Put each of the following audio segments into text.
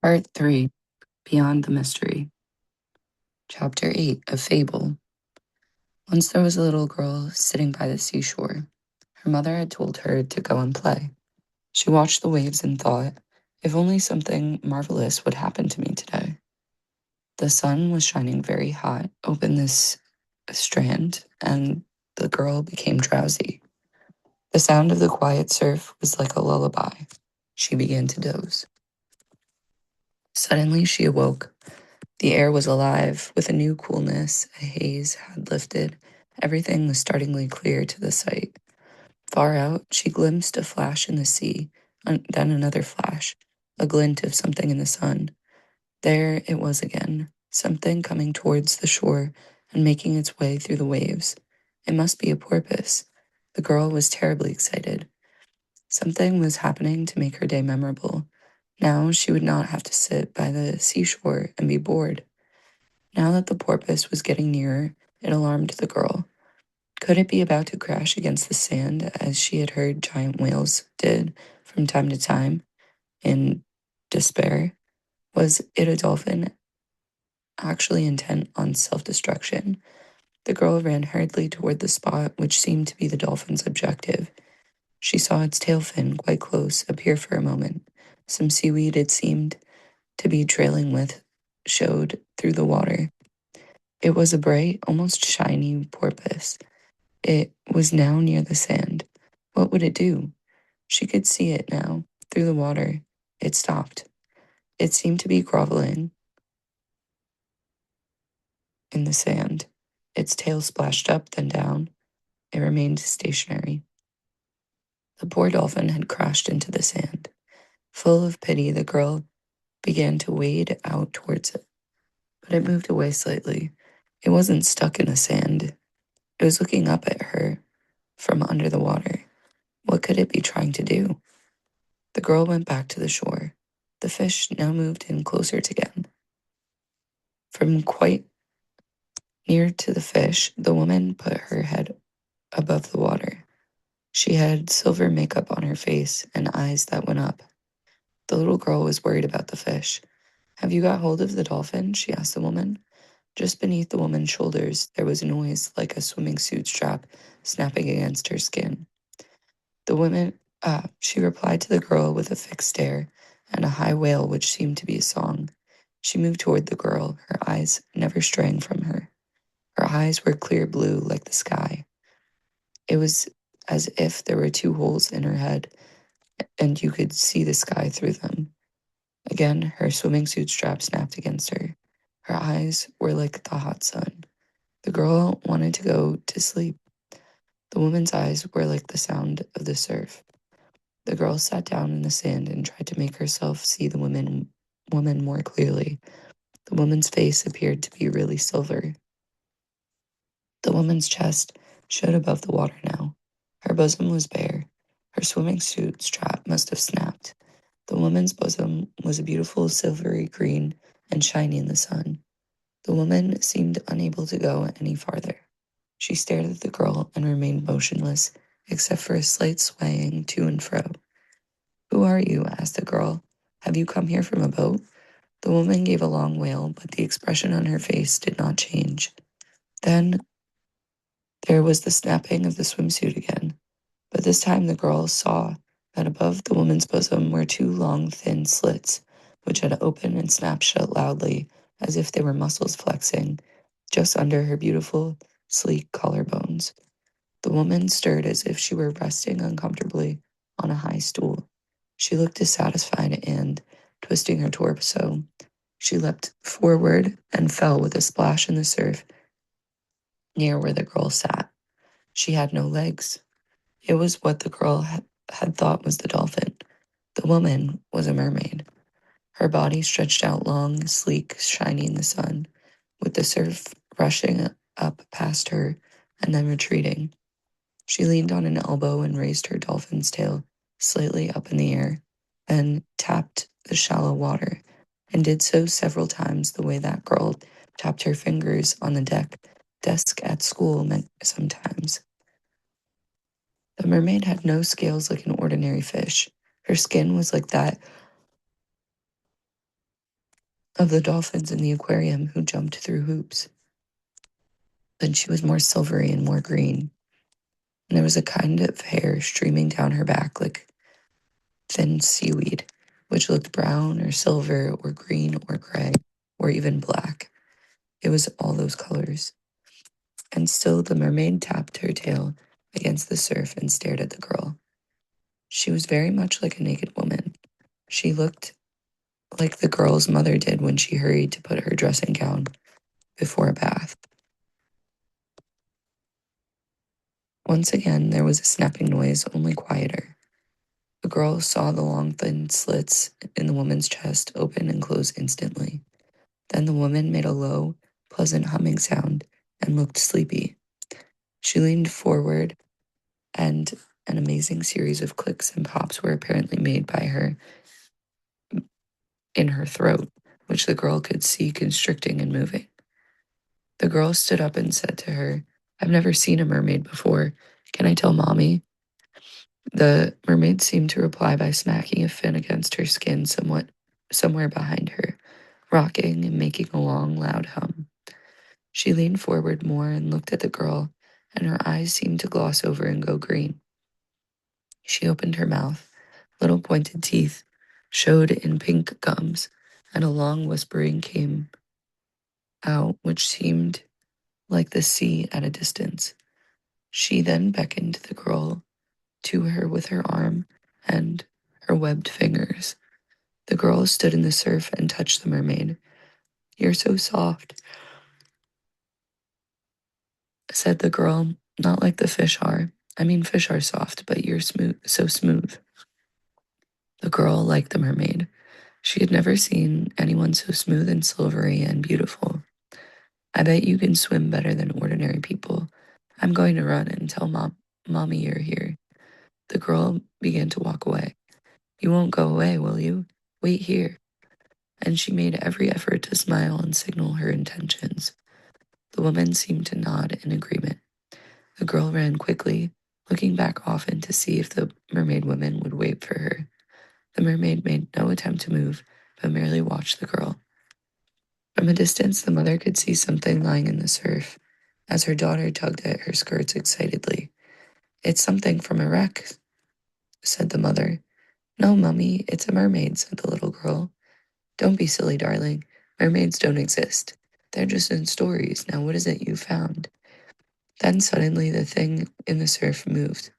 Part 3, Beyond the Mystery. Chapter 8, A Fable. Once there was a little girl sitting by the seashore. Her mother had told her to go and play. She watched the waves and thought, if only something marvelous would happen to me today. The sun was shining very hot over this strand, and the girl became drowsy. The sound of the quiet surf was like a lullaby. She began to doze. Suddenly she awoke. The air was alive with a new coolness. A haze had lifted. Everything was startlingly clear to the sight. Far out, she glimpsed a flash in the sea, then another flash, a glint of something in the sun. There it was again, something coming towards the shore and making its way through the waves. It must be a porpoise. The girl was terribly excited. Something was happening to make her day memorable. Now she would not have to sit by the seashore and be bored. Now that the porpoise was getting nearer, it alarmed the girl. Could it be about to crash against the sand as she had heard giant whales did from time to time in despair? Was it a dolphin actually intent on self-destruction? The girl ran hurriedly toward the spot which seemed to be the dolphin's objective. She saw its tail fin quite close appear for a moment. Some seaweed it seemed to be trailing with showed through the water. It was a bright, almost shiny porpoise. It was now near the sand. What would it do? She could see it now, through the water. It stopped. It seemed to be groveling in the sand. Its tail splashed up, then down. It remained stationary. The poor dolphin had crashed into the sand. Full of pity, the girl began to wade out towards it, but it moved away slightly. It wasn't stuck in the sand. It was looking up at her from under the water. What could it be trying to do? The girl went back to the shore. The fish now moved in closer together. From quite near to the fish, the woman put her head above the water. She had silver makeup on her face and eyes that went up. The little girl was worried about the fish. Have you got hold of the dolphin? She asked the woman. Just beneath the woman's shoulders, there was a noise like a swimming suit strap snapping against her skin. The woman, she replied to the girl with a fixed stare and a high wail which seemed to be a song. She moved toward the girl, her eyes never straying from her. Her eyes were clear blue like the sky. It was as if there were two holes in her head and you could see the sky through them. Again, her swimming suit strap snapped against her. Her eyes were like the hot sun. The girl wanted to go to sleep. The woman's eyes were like the sound of the surf. The girl sat down in the sand and tried to make herself see the woman more clearly. The woman's face appeared to be really silver. The woman's chest showed above the water now. Her bosom was bare. Her swimming suit strap must have snapped. The woman's bosom was a beautiful silvery green and shiny in the sun. The woman seemed unable to go any farther. She stared at the girl and remained motionless, except for a slight swaying to and fro. Who are you? Asked the girl. Have you come here from a boat? The woman gave a long wail, but the expression on her face did not change. Then there was the snapping of the swimsuit again, but this time the girl saw that above the woman's bosom were two long, thin slits, which had opened and snapped shut loudly, as if they were muscles flexing, just under her beautiful, sleek collarbones. The woman stirred as if she were resting uncomfortably on a high stool. She looked dissatisfied and, twisting her torso, she leapt forward and fell with a splash in the surf near where the girl sat. She had no legs. It was what the girl had thought was the dolphin. The woman was a mermaid. Her body stretched out long, sleek, shiny in the sun, with the surf rushing up past her and then retreating. She leaned on an elbow and raised her dolphin's tail slightly up in the air, then tapped the shallow water, and did so several times the way that girl tapped her fingers on the desk at school meant sometimes. The mermaid had no scales like an ordinary fish. Her skin was like that of the dolphins in the aquarium who jumped through hoops. Then she was more silvery and more green, and there was a kind of hair streaming down her back like thin seaweed, which looked brown or silver or green or gray or even black. It was all those colors. And still the mermaid tapped her tail against the surf and stared at the girl. She was very much like a naked woman. She looked like the girl's mother did when she hurried to put her dressing gown before a bath. Once again, there was a snapping noise, only quieter. The girl saw the long, thin slits in the woman's chest open and close instantly. Then the woman made a low, pleasant humming sound and looked sleepy. She leaned forward, and an amazing series of clicks and pops were apparently made by her in her throat, which the girl could see constricting and moving. The girl stood up and said to her, "I've never seen a mermaid before. Can I tell Mommy?" The mermaid seemed to reply by smacking a fin against her skin somewhere behind her, rocking and making a long, loud hum. She leaned forward more and looked at the girl, and her eyes seemed to gloss over and go green. She opened her mouth. Little pointed teeth showed in pink gums, and a long whispering came out which seemed like the sea at a distance. She then beckoned the girl to her with her arm and her webbed fingers. The girl stood in the surf and touched the mermaid. "You're so soft," said the girl, "not like the fish are. I mean, fish are soft, but you're so smooth." The girl liked the mermaid. She had never seen anyone so smooth and silvery and beautiful. "I bet you can swim better than ordinary people. I'm going to run and tell Mommy you're here." The girl began to walk away. "You won't go away, will you? Wait here." And she made every effort to smile and signal her intentions. The woman seemed to nod in agreement. The girl ran quickly, looking back often to see if the mermaid woman would wait for her. The mermaid made no attempt to move, but merely watched the girl. From a distance, the mother could see something lying in the surf, as her daughter tugged at her skirts excitedly. "It's something from a wreck," said the mother. "No, Mummy, it's a mermaid," said the little girl. "Don't be silly, darling. Mermaids don't exist. They're just in stories. Now what is it you found?" Then suddenly the thing in the surf moved.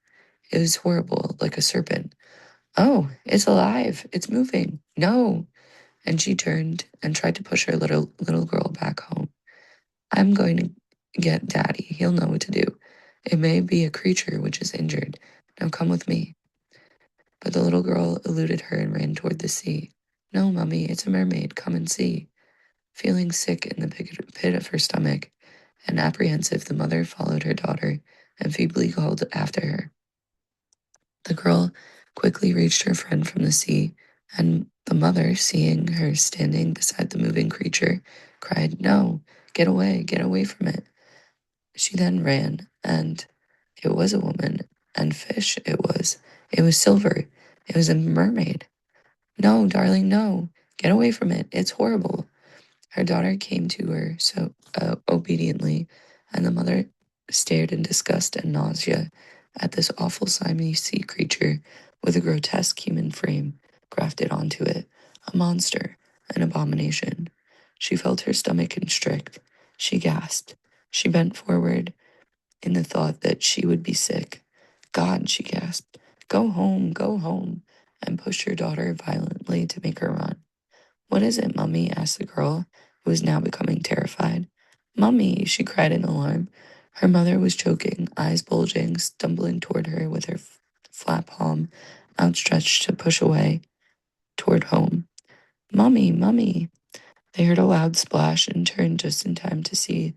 It was horrible, like a serpent. "Oh, it's alive. It's moving. No." And she turned and tried to push her little girl back home. "I'm going to get Daddy. He'll know what to do. It may be a creature which is injured. Now come with me." But the little girl eluded her and ran toward the sea. "No, Mummy, it's a mermaid. Come and see." Feeling sick in the pit of her stomach and apprehensive, the mother followed her daughter and feebly called after her. The girl quickly reached her friend from the sea, and the mother, seeing her standing beside the moving creature, cried, "No, get away from it." She then ran, and it was a woman, and fish it was. It was silver. It was a mermaid. "No, darling, no. Get away from it. It's horrible." Her daughter came to her so obediently, and the mother stared in disgust and nausea at this awful slimy sea creature with a grotesque human frame grafted onto it, a monster, an abomination. She felt her stomach constrict. She gasped. She bent forward in the thought that she would be sick. "God," she gasped, go home," and pushed her daughter violently to make her run. "What is it, Mummy?" asked the girl, who was now becoming terrified. "Mummy," she cried in alarm. Her mother was choking, eyes bulging, stumbling toward her with her flat palm outstretched to push away toward home. "Mummy, Mummy." They heard a loud splash and turned just in time to see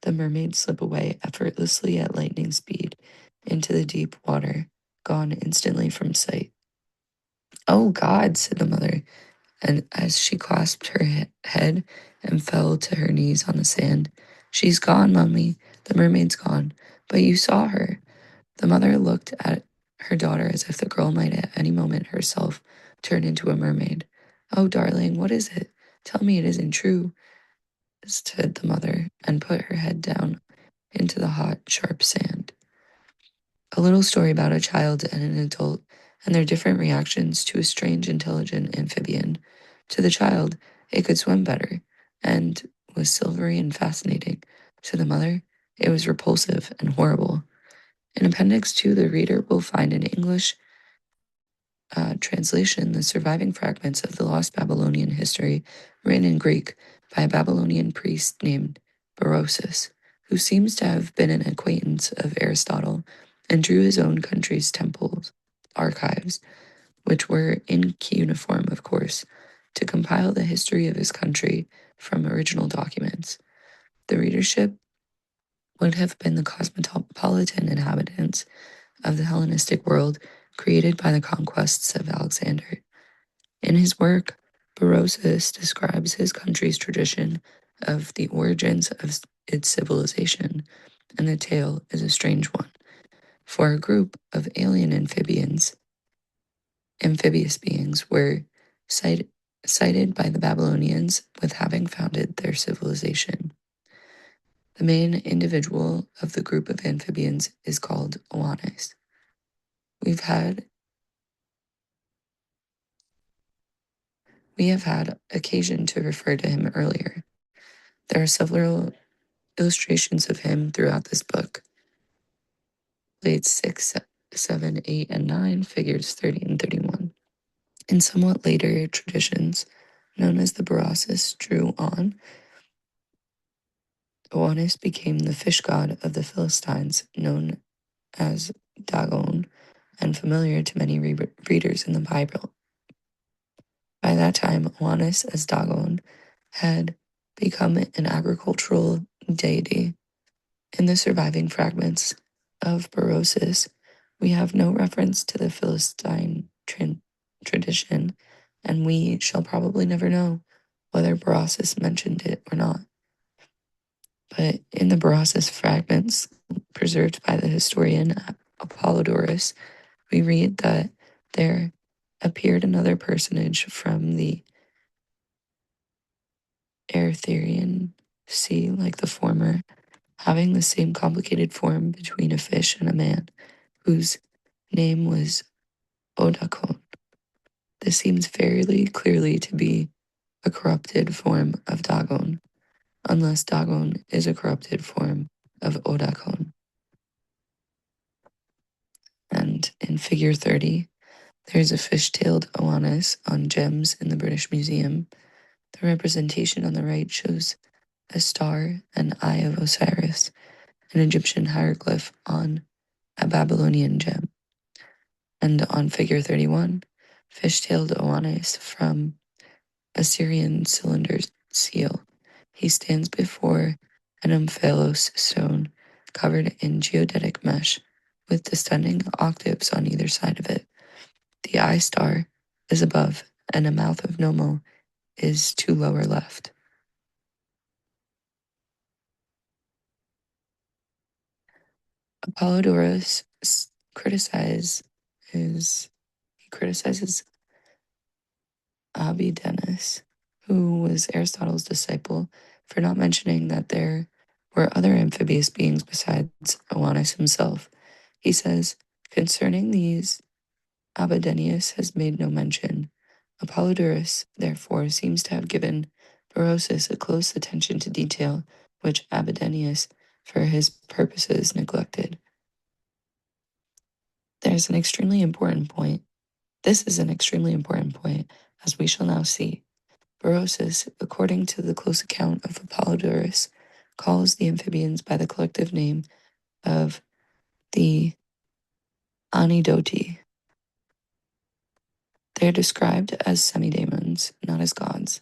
the mermaid slip away effortlessly at lightning speed into the deep water, gone instantly from sight. "Oh, God," said the mother, and as she clasped her head and fell to her knees on the sand. "She's gone, Mummy. The mermaid's gone. But you saw her." The mother looked at her daughter as if the girl might at any moment herself turn into a mermaid. "Oh, darling, what is it? Tell me it isn't true," said the mother, and put her head down into the hot, sharp sand. A little story about a child and an adult and their different reactions to a strange, intelligent amphibian. To the child, it could swim better and was silvery and fascinating. To the mother, it was repulsive and horrible. In Appendix 2, the reader will find an English translation, the surviving fragments of the lost Babylonian history, written in Greek by a Babylonian priest named Berossus, who seems to have been an acquaintance of Aristotle and drew his own country's temples archives, which were in cuneiform, of course, to compile the history of his country from original documents. The readership would have been the cosmopolitan inhabitants of the Hellenistic world created by the conquests of Alexander. In his work, Berossus describes his country's tradition of the origins of its civilization, and the tale is a strange one. For a group of alien amphibious beings were cited by the Babylonians with having founded their civilization. The main individual of the group of amphibians is called Oannes. We have had occasion to refer to him earlier. There are several illustrations of him throughout this book. Plates 6, 7, 8, and 9, figures 30 and 31. In somewhat later traditions, known as the Berossus drew on, Oannes became the fish god of the Philistines, known as Dagon, and familiar to many readers in the Bible. By that time, Oannes as Dogon had become an agricultural deity. In the surviving fragments of Berossus, we have no reference to the Philistine tradition, and we shall probably never know whether Berossus mentioned it or not. But in the Berossus fragments preserved by the historian Apollodorus, we read that there appeared another personage from the Arthurian sea like the former, having the same complicated form between a fish and a man, whose name was Odakon. This seems fairly clearly to be a corrupted form of Dagon, unless Dagon is a corrupted form of Odakon. And in figure 30, there's a fish-tailed Oannes on gems in the British Museum. The representation on the right shows a star and eye of Osiris, an Egyptian hieroglyph on a Babylonian gem. And on figure 31, fish-tailed Oannes from Assyrian cylinder seal. He stands before an omphalos stone covered in geodetic mesh with descending octaves on either side of it. The eye star is above, and a mouth of Nommo is to lower left. Apollodorus criticizes Abidenus, who was Aristotle's disciple, for not mentioning that there were other amphibious beings besides Oannes himself. He says, concerning these, Abidenius has made no mention. Apollodorus, therefore, seems to have given Berossus a close attention to detail, which Abidenius, for his purposes, neglected. There's an extremely important point. This is an extremely important point, as we shall now see. Berossus, according to the close account of Apollodorus, calls the amphibians by the collective name of the Anidoti. They are described as semi-demons, not as gods.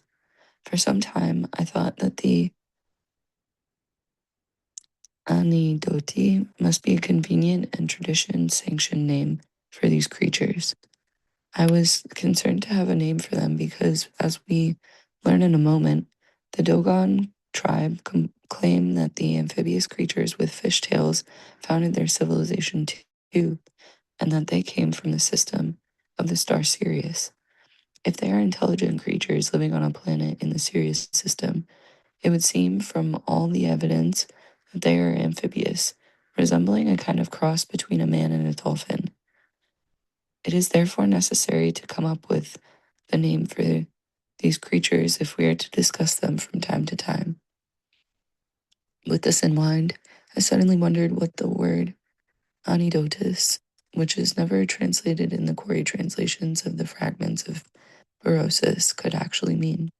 For some time, I thought that the Anidoti must be a convenient and tradition-sanctioned name for these creatures. I was concerned to have a name for them because, as we learn in a moment, the Dogon tribe claim that the amphibious creatures with fish tails founded their civilization too. and that they came from the system of the star Sirius. If they are intelligent creatures living on a planet in the Sirius system, it would seem from all the evidence that they are amphibious, resembling a kind of cross between a man and a dolphin. It is therefore necessary to come up with the name for these creatures if we are to discuss them from time to time. With this in mind, I suddenly wondered what the word Anidotis, which is never translated in the Corey translations of the fragments of Berossus, could actually mean.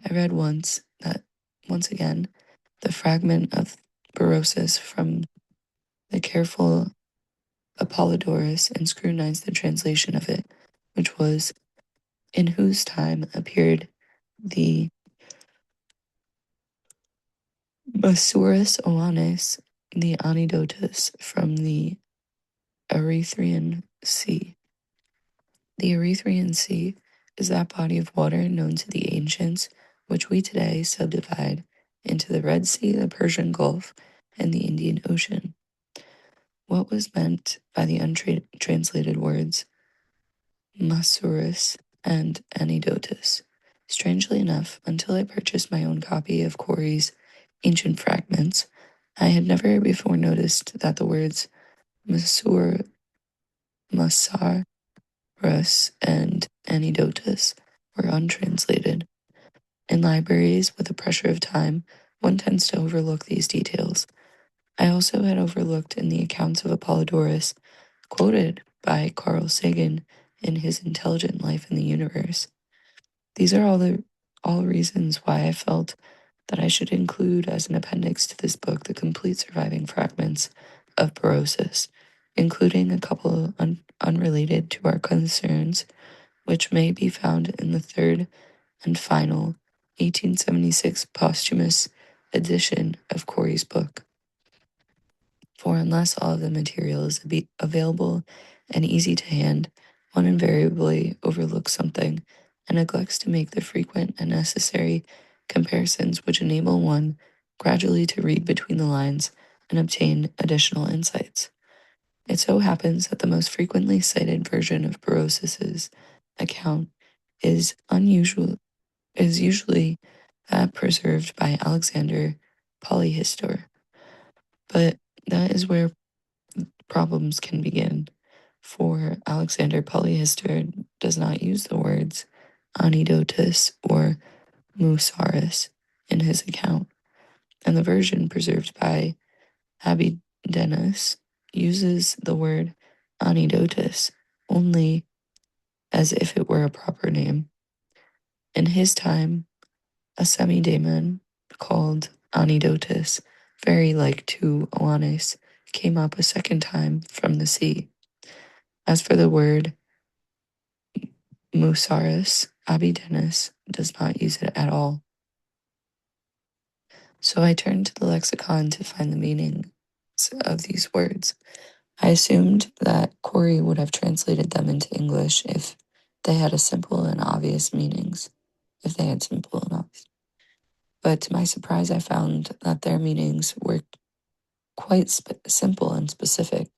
I read once that, once again, the fragment of Berossus from the careful Apollodorus and scrutinized the translation of it, which was, in whose time appeared the Basurus Oannes, the Anidotus from the Erythraean Sea. The Erythraean Sea is that body of water known to the ancients, which we today subdivide into the Red Sea, the Persian Gulf, and the Indian Ocean. What was meant by the untranslated words Masurus and Anidotus? Strangely enough, until I purchased my own copy of Corey's Ancient Fragments, I had never before noticed that the words Masur, Masarus, and Anidotus were untranslated. In libraries, with the pressure of time, one tends to overlook these details. I also had overlooked in the accounts of Apollodorus, quoted by Carl Sagan in his Intelligent Life in the Universe. These are all reasons why I felt that I should include as an appendix to this book the complete surviving fragments of Berossus, including a couple unrelated to our concerns, which may be found in the third and final 1876 posthumous edition of Corey's book. For unless all of the material is available and easy to hand, one invariably overlooks something and neglects to make the frequent and necessary comparisons which enable one gradually to read between the lines and obtain additional insights. It so happens that the most frequently cited version of Berossus's account is usually that preserved by Alexander Polyhistor. But that is where problems can begin, for Alexander Polyhistor does not use the words Anidotus or Musaris in his account, and the version preserved by Abidenus uses the word Anidotus only as if it were a proper name. In his time, a semi-daemon called Anidotus, very like to Oannes, came up a second time from the sea. As for the word Musaris, Abidenus does not use it at all. So I turned to the lexicon to find the meanings of these words. I assumed that Corey would have translated them into English if they had a simple and obvious meanings, if they had simple enough. But to my surprise, I found that their meanings were quite simple and specific.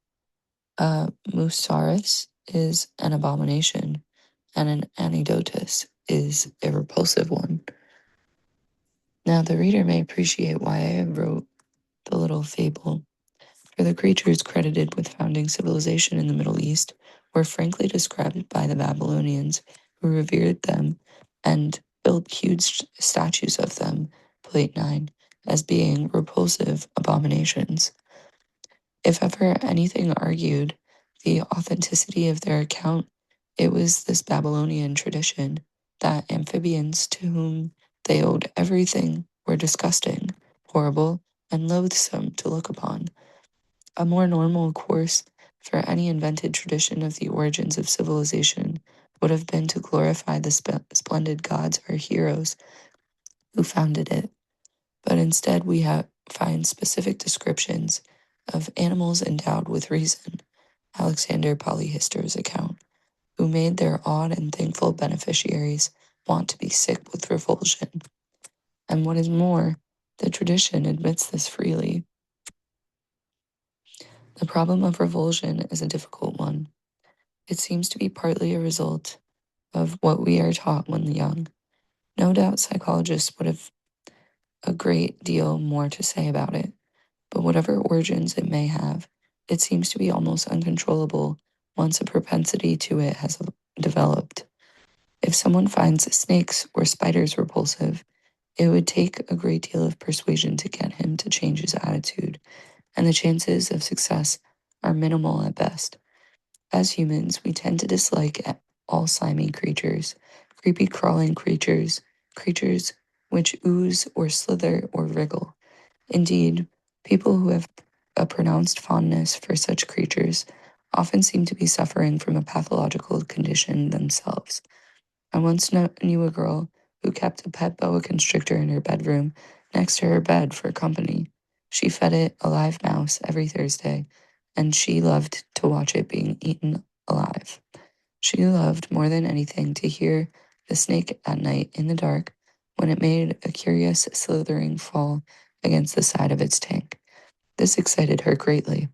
Musaris is an abomination, and an Anidotus is a repulsive one. Now, the reader may appreciate why I wrote the little fable, for the creatures credited with founding civilization in the Middle East were frankly described by the Babylonians, who revered them and built huge statues of them, Plate 9, as being repulsive abominations. If ever anything argued the authenticity of their account, it was this Babylonian tradition that amphibians to whom they owed everything were disgusting, horrible, and loathsome to look upon. A more normal course for any invented tradition of the origins of civilization would have been to glorify the splendid gods or heroes who founded it. But instead we find specific descriptions of animals endowed with reason, Alexander Polyhistor's account, who made their awed and thankful beneficiaries want to be sick with revulsion. And what is more, the tradition admits this freely. The problem of revulsion is a difficult one. It seems to be partly a result of what we are taught when young. No doubt psychologists would have a great deal more to say about it, but whatever origins it may have, it seems to be almost uncontrollable once a propensity to it has developed. If someone finds snakes or spiders repulsive, it would take a great deal of persuasion to get him to change his attitude, and the chances of success are minimal at best. As humans, we tend to dislike all slimy creatures, creepy crawling creatures, creatures which ooze or slither or wriggle. Indeed, people who have a pronounced fondness for such creatures often seem to be suffering from a pathological condition themselves. I once knew a girl who kept a pet boa constrictor in her bedroom next to her bed for company. She fed it a live mouse every Thursday, and she loved to watch it being eaten alive. She loved more than anything to hear the snake at night in the dark when it made a curious slithering fall against the side of its tank. This excited her greatly.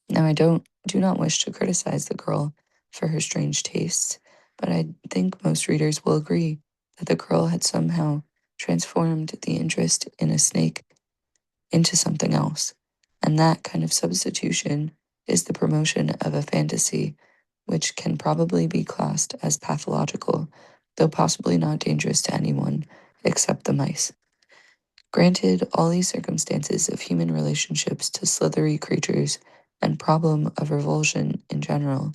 Now, I do not wish to criticize the girl for her strange tastes, but I think most readers will agree that the girl had somehow transformed the interest in a snake into something else, and that kind of substitution is the promotion of a fantasy which can probably be classed as pathological, though possibly not dangerous to anyone except the mice. Granted all these circumstances of human relationships to slithery creatures and problem of revulsion in general,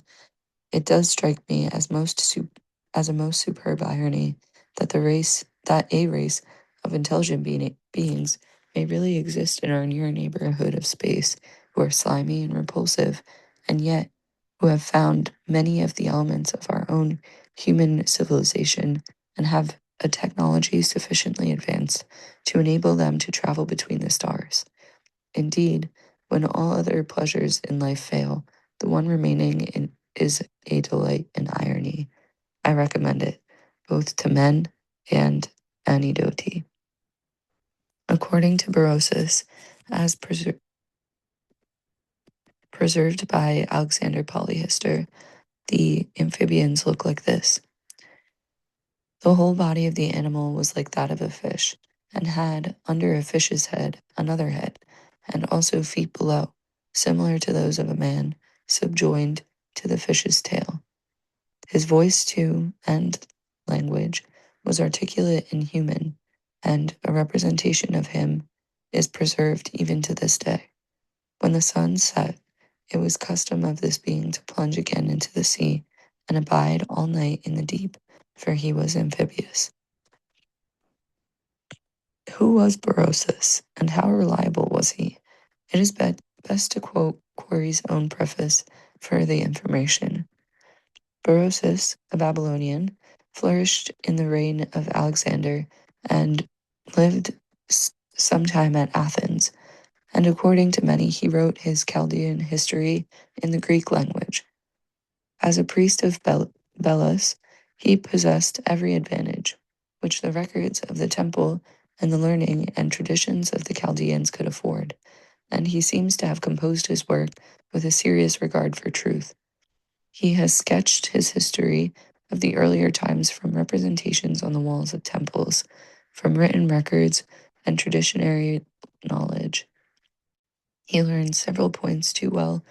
it does strike me as a most superb irony that a race of intelligent beings may really exist in our near neighborhood of space who are slimy and repulsive, and yet who have found many of the elements of our own human civilization and have a technology sufficiently advanced to enable them to travel between the stars. Indeed, when all other pleasures in life fail, the one remaining is a delight in irony. I recommend it, both to men and Anidoti. According to Berossus, as preserved by Alexander Polyhister, the amphibians look like this. The whole body of the animal was like that of a fish, and had, under a fish's head, another head, and also feet below, similar to those of a man, subjoined to the fish's tail. His voice, too, and language, was articulate and human, and a representation of him is preserved even to this day. When the sun set, it was custom of this being to plunge again into the sea and abide all night in the deep, for he was amphibious. Who was Berossus, and how reliable was he? It is best to quote Quarry's own preface for the information. Berossus, a Babylonian, flourished in the reign of Alexander and lived sometime at Athens, and according to many, he wrote his Chaldean history in the Greek language. As a priest of Belus, he possessed every advantage which the records of the temple and the learning and traditions of the Chaldeans could afford, and he seems to have composed his work with a serious regard for truth. He has sketched his history of the earlier times from representations on the walls of temples, from written records and traditionary knowledge. He learned several points too well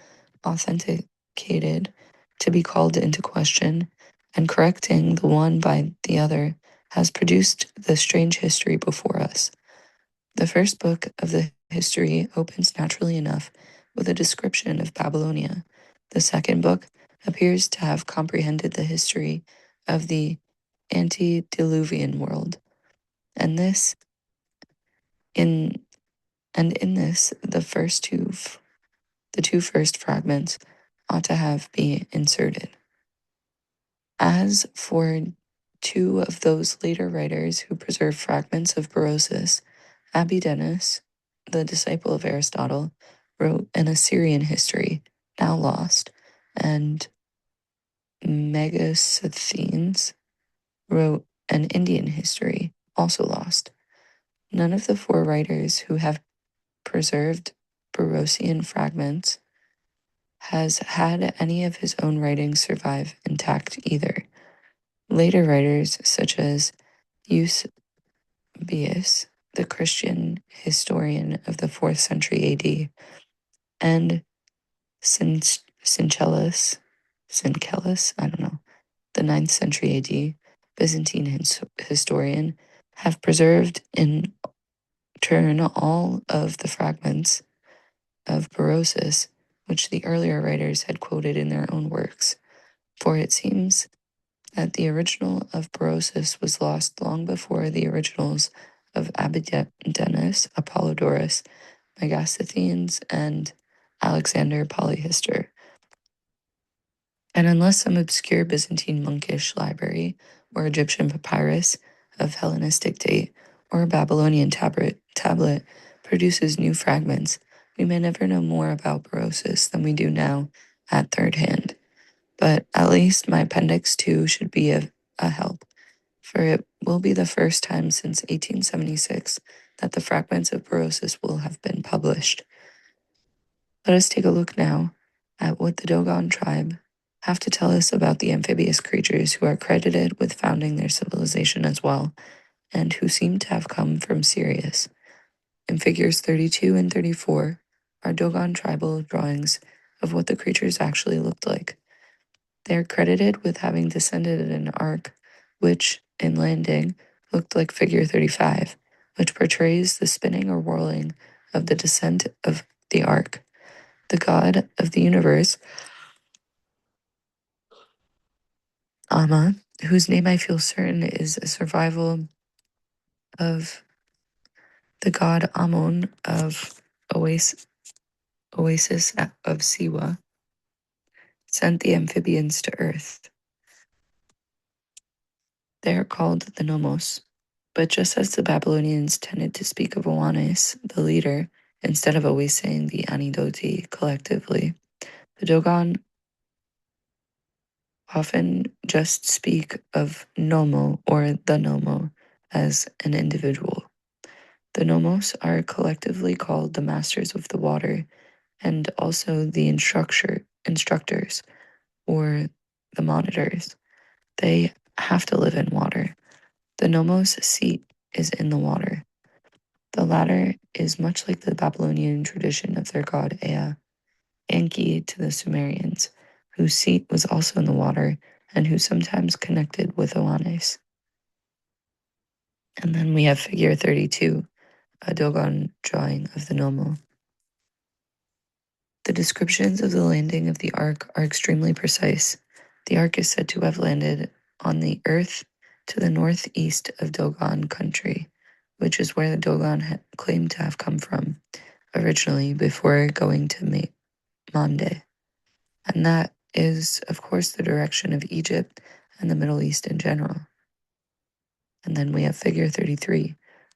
authenticated to be called into question, and correcting the one by the other has produced the strange history before us. The first book of the history opens naturally enough with a description of Babylonia. The second book appears to have comprehended the history of the antediluvian world, and this in in this the two first fragments ought to have been inserted. As for two of those later writers who preserved fragments of Berossus, Abidenus, the disciple of Aristotle, wrote an Assyrian history, now lost, and Megasthenes wrote an Indian history, also lost. None of the four writers who have preserved Berossian fragments has had any of his own writings survive intact either. Later writers, such as Eusebius, the Christian historian of the 4th century AD, and Syncellus, I don't know, the 9th century AD, Byzantine historian, have preserved in turn all of the fragments of Berossus, which the earlier writers had quoted in their own works, for it seems that the original of Berossus was lost long before the originals of Abidenus, Apollodorus, Megasthenes, and Alexander Polyhistor. And unless some obscure Byzantine monkish library or Egyptian papyrus of Hellenistic date or a Babylonian tablet produces new fragments, we may never know more about Berossus than we do now at third hand. But at least my Appendix 2 should be a help, for it will be the first time since 1876 that the fragments of Berossus will have been published. Let us take a look now at what the Dogon tribe have to tell us about the amphibious creatures who are credited with founding their civilization as well, and who seem to have come from Sirius. In figures 32 and 34 are Dogon tribal drawings of what the creatures actually looked like. They are credited with having descended in an ark, which, in landing, looked like figure 35, which portrays the spinning or whirling of the descent of the ark. The god of the universe, Amma, whose name I feel certain is a survival of the god Ammon of Oasis of Siwa, sent the amphibians to earth. They are called the Nommos, but just as the Babylonians tended to speak of Oannes, the leader, instead of always saying the Anidoti collectively, the Dogon often just speak of Nommo or the Nommo as an individual. The Nommos are collectively called the masters of the water and also the instructors or the monitors. They have to live in water. The Nommos' seat is in the water. The latter is much like the Babylonian tradition of their god Ea, Enki to the Sumerians, whose seat was also in the water and who sometimes connected with Oannes. And then we have figure 32, a Dogon drawing of the Nommo. The descriptions of the landing of the ark are extremely precise. The ark is said to have landed on the earth to the northeast of Dogon country, which is where the Dogon claimed to have come from originally before going to Mande. And that is, of course, the direction of Egypt and the Middle East in general. And then we have figure 33,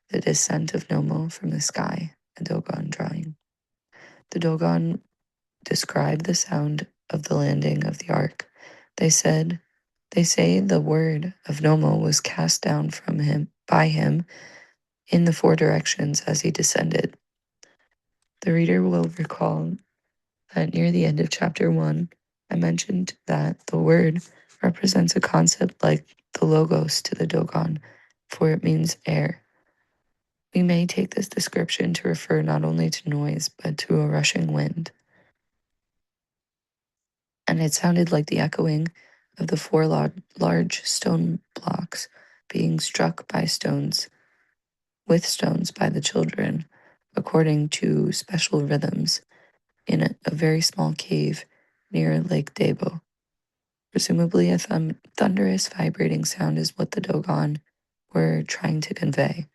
the descent of Nommo from the sky, a Dogon drawing. The Dogon describe the sound of the landing of the ark. They say the word of Nommo was cast down from him by him in the 4 directions as he descended. The reader will recall that near the end of chapter 1, I mentioned that the word represents a concept like the logos to the Dogon, for it means air. We may take this description to refer not only to noise, but to a rushing wind. And it sounded like the echoing of the 4 large stone blocks being struck by stones, with stones by the children, according to special rhythms, in a very small cave near Lake Debo. Presumably a thunderous vibrating sound is what the Dogon were trying to convey.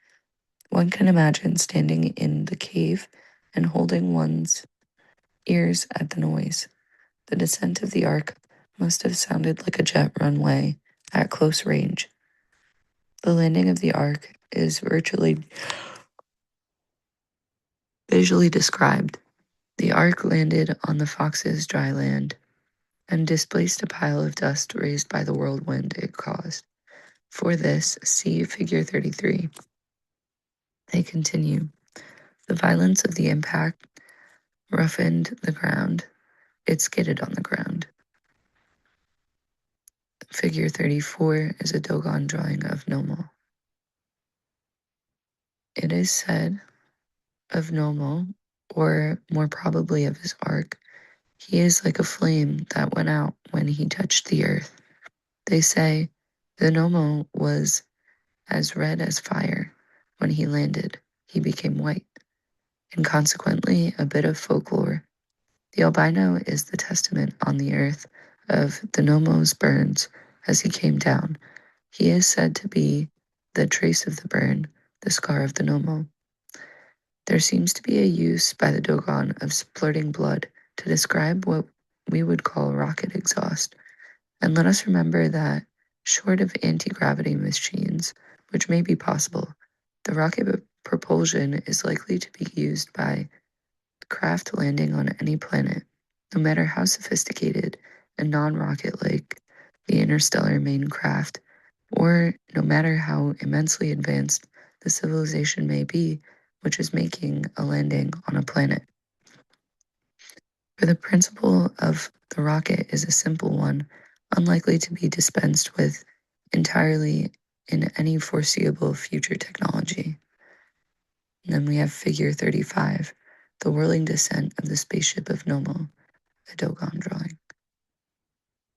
One can imagine standing in the cave and holding one's ears at the noise. The descent of the ark must have sounded like a jet runway at close range. The landing of the ark is visually described. The ark landed on the fox's dry land and displaced a pile of dust raised by the whirlwind it caused. For this, see figure 33. They continue. The violence of the impact roughened the ground, It skidded on the ground. Figure 34 is a Dogon drawing of Nommo. It is said of Nommo, or more probably of his arc, he is like a flame that went out when he touched the earth. They say the Nommo was as red as fire. When he landed, he became white, and consequently a bit of folklore. The albino is the testament on the earth of the Nommo's burns as he came down. He is said to be the trace of the burn, the scar of the Nommo. There seems to be a use by the Dogon of splurting blood to describe what we would call rocket exhaust. And let us remember that, short of anti-gravity machines, which may be possible, the rocket propulsion is likely to be used by craft landing on any planet, no matter how sophisticated and non-rocket-like the interstellar main craft, or no matter how immensely advanced the civilization may be, which is making a landing on a planet. For the principle of the rocket is a simple one, unlikely to be dispensed with entirely in any foreseeable future technology. And then we have figure 35, the whirling descent of the spaceship of Nommo, a Dogon drawing.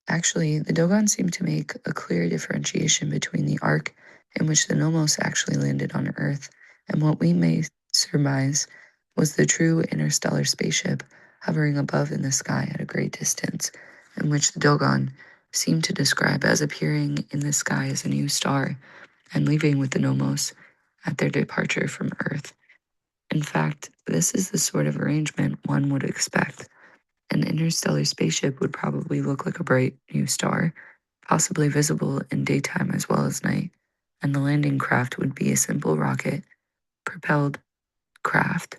Actually, the Dogon seem to make a clear differentiation between the arc in which the Nomos actually landed on Earth and what we may surmise was the true interstellar spaceship hovering above in the sky at a great distance, in which the Dogon seem to describe as appearing in the sky as a new star and leaving with the Nomos at their departure from Earth. In fact, this is the sort of arrangement one would expect. An interstellar spaceship would probably look like a bright new star, possibly visible in daytime as well as night, and the landing craft would be a simple rocket propelled craft,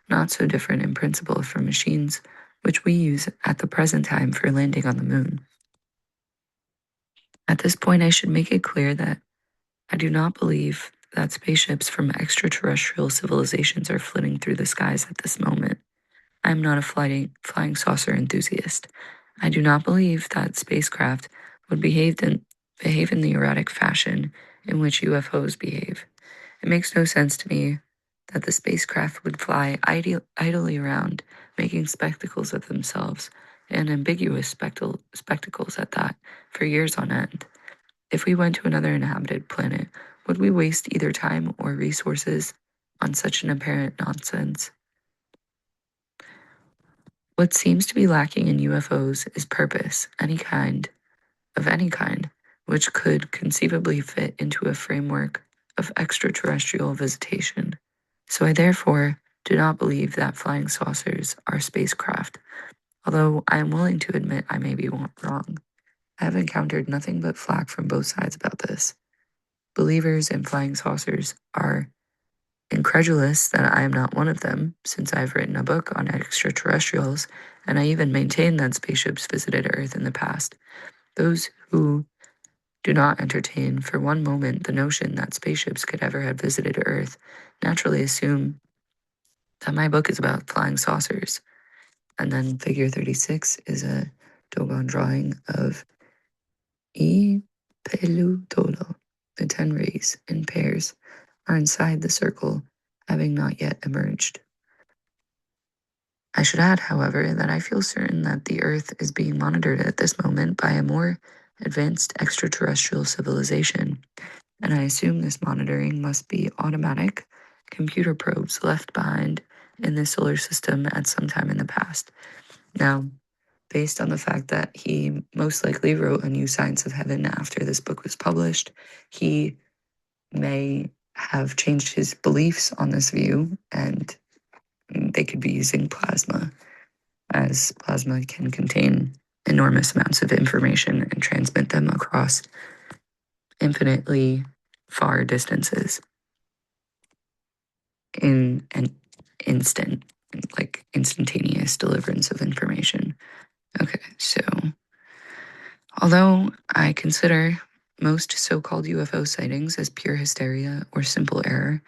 not so different in principle from machines which we use at the present time for landing on the moon. At this point, I should make it clear that I do not believe that spaceships from extraterrestrial civilizations are flitting through the skies at this moment. I am not a flying saucer enthusiast. I do not believe that spacecraft would behave in the erratic fashion in which UFOs behave. It makes no sense to me that the spacecraft would fly idly around, making spectacles of themselves, and ambiguous spectacles at that, for years on end. If we went to another inhabited planet, would we waste either time or resources on such an apparent nonsense? What seems to be lacking in UFOs is purpose, any kind, which could conceivably fit into a framework of extraterrestrial visitation. So I therefore do not believe that flying saucers are spacecraft, although I am willing to admit I may be wrong. I have encountered nothing but flack from both sides about this. Believers in flying saucers are incredulous that I am not one of them, since I have written a book on extraterrestrials, and I even maintain that spaceships visited Earth in the past. Those who do not entertain for one moment the notion that spaceships could ever have visited Earth naturally assume that my book is about flying saucers. And then figure 36 is a Dogon drawing of E Pelu Tolo. The 10 rays in pairs are inside the circle, having not yet emerged. I should add, however, that I feel certain that the Earth is being monitored at this moment by a more advanced extraterrestrial civilization, and I assume this monitoring must be automatic computer probes left behind in the solar system at some time in the past. Now, based on the fact that he most likely wrote A New Science of Heaven after this book was published, he may have changed his beliefs on this view, and they could be using plasma, as plasma can contain enormous amounts of information and transmit them across infinitely far distances in an instantaneous deliverance of information. Okay, so although I consider most so-called UFO sightings as pure hysteria or simple error,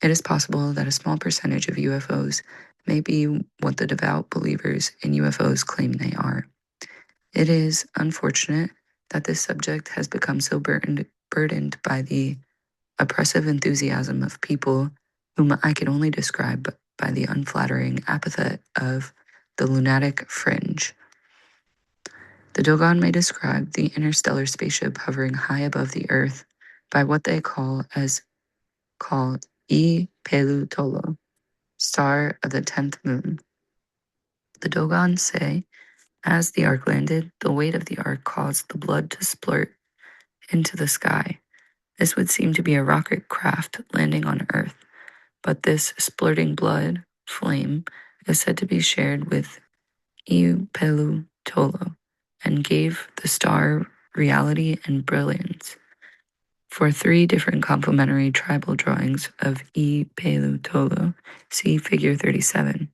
it is possible that a small percentage of UFOs may be what the devout believers in UFOs claim they are. It is unfortunate that this subject has become so burdened by the oppressive enthusiasm of people whom I can only describe by the unflattering epithet of the lunatic fringe. The Dogon may describe the interstellar spaceship hovering high above the Earth by what they call E Pelu Tolo, star of the 10th moon. The Dogon say, as the ark landed, the weight of the ark caused the blood to splurt into the sky. This would seem to be a rocket craft landing on Earth, but this splurting blood flame is said to be shared with E Pelu Tolo and gave the star reality and brilliance. For 3 different complementary tribal drawings of E Pelu Tolo, see figure 37.